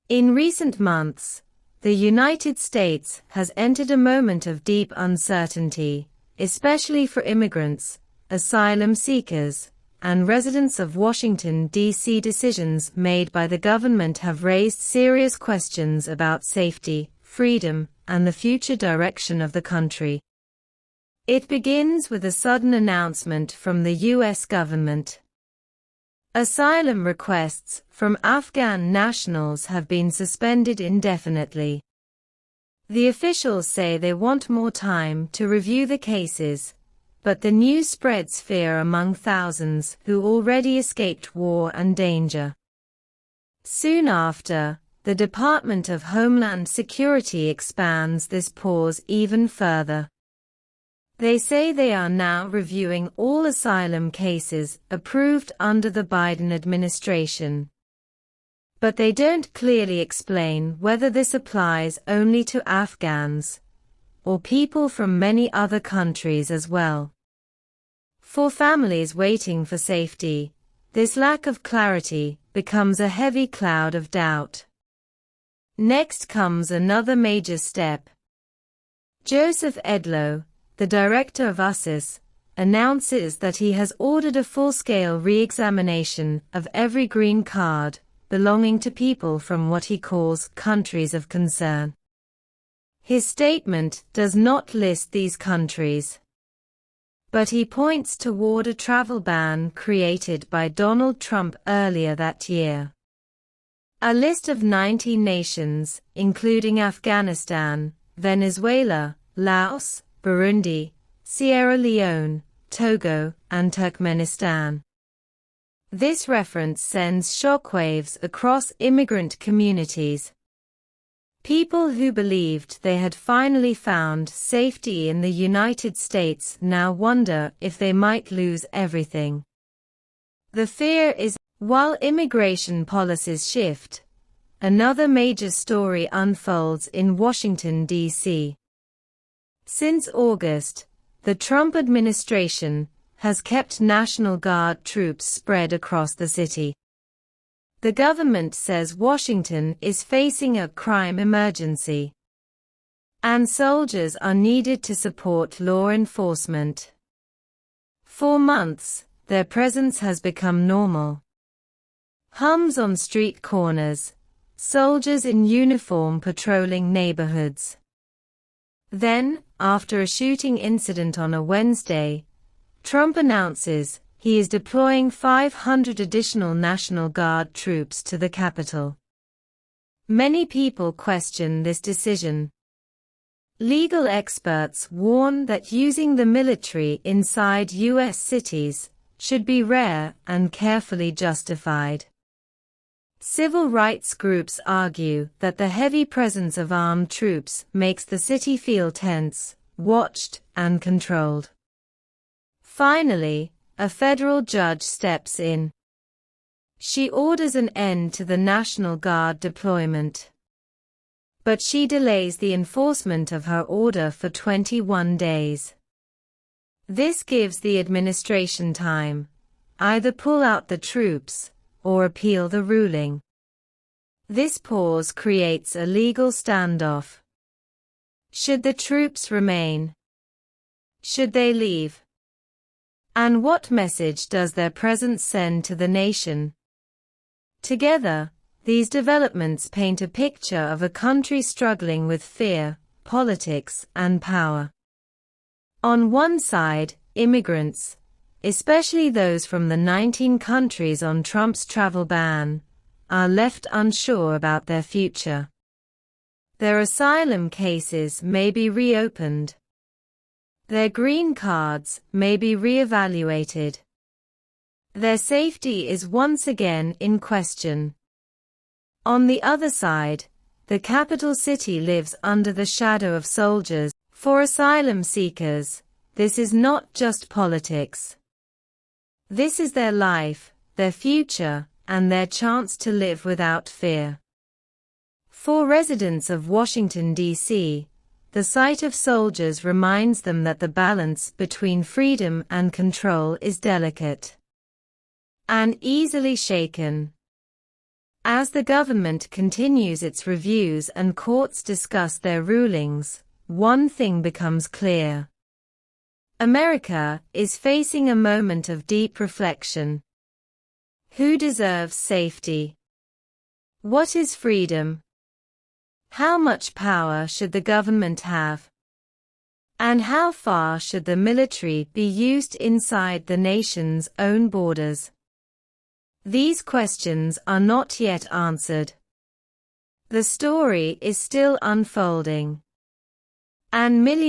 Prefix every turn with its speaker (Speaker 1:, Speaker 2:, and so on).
Speaker 1: In recent months, the United States has entered a moment of deep uncertainty, especially for immigrants, asylum seekers, and residents of Washington, D.C. Decisions made by the government have raised serious questions about safety, freedom, and the future direction of the country. It begins with a sudden announcement from the U.S. government. Asylum requests from Afghan nationals have been suspended indefinitely. The officials say they want more time to review the cases, but the news spreads fear among thousands who already escaped war and danger. Soon after, the Department of Homeland Security expands this pause even further. They say they are now reviewing all asylum cases approved under the Biden administration. But they don't clearly explain whether this applies only to Afghans, or people from many other countries as well. For families waiting for safety, this lack of clarity becomes a heavy cloud of doubt. Next comes another major step. Joseph Edlow, the director of USCIS, announces that he has ordered a full-scale re-examination of every green card belonging to people from what he calls countries of concern. His statement does not list these countries, but he points toward a travel ban created by Donald Trump earlier that year. A list of 19 nations, including Afghanistan, Venezuela, Laos, Burundi, Sierra Leone, Togo, and Turkmenistan. This reference sends shockwaves across immigrant communities. People who believed they had finally found safety in the United States now wonder if they might lose everything. The fear is, while immigration policies shift, another major story unfolds in Washington, D.C. Since August, the Trump administration has kept National Guard troops spread across the city. The government says Washington is facing a crime emergency, and soldiers are needed to support law enforcement. For months, their presence has become normal. Hums on street corners, soldiers in uniform patrolling neighborhoods. Then, after a shooting incident on a Wednesday, Trump announces he is deploying 500 additional National Guard troops to the Capitol. Many people question this decision. Legal experts warn that using the military inside U.S. cities should be rare and carefully justified. Civil rights groups argue that the heavy presence of armed troops makes the city feel tense, watched, and controlled. Finally, a federal judge steps in. She orders an end to the National Guard deployment. But she delays the enforcement of her order for 21 days. This gives the administration time, either pull out the troops, or appeal the ruling. This pause creates a legal standoff. Should the troops remain? Should they leave? And what message does their presence send to the nation? Together, these developments paint a picture of a country struggling with fear, politics, and power. On one side, immigrants, especially those from the 19 countries on Trump's travel ban, are left unsure about their future. Their asylum cases may be reopened. Their green cards may be re-evaluated. Their safety is once again in question. On the other side, the capital city lives under the shadow of soldiers. For asylum seekers, this is not just politics. This is their life, their future, and their chance to live without fear. For residents of Washington, D.C., the sight of soldiers reminds them that the balance between freedom and control is delicate and easily shaken. As the government continues its reviews and courts discuss their rulings, one thing becomes clear. America is facing a moment of deep reflection. Who deserves safety? What is freedom? How much power should the government have? And how far should the military be used inside the nation's own borders? These questions are not yet answered. The story is still unfolding. And millions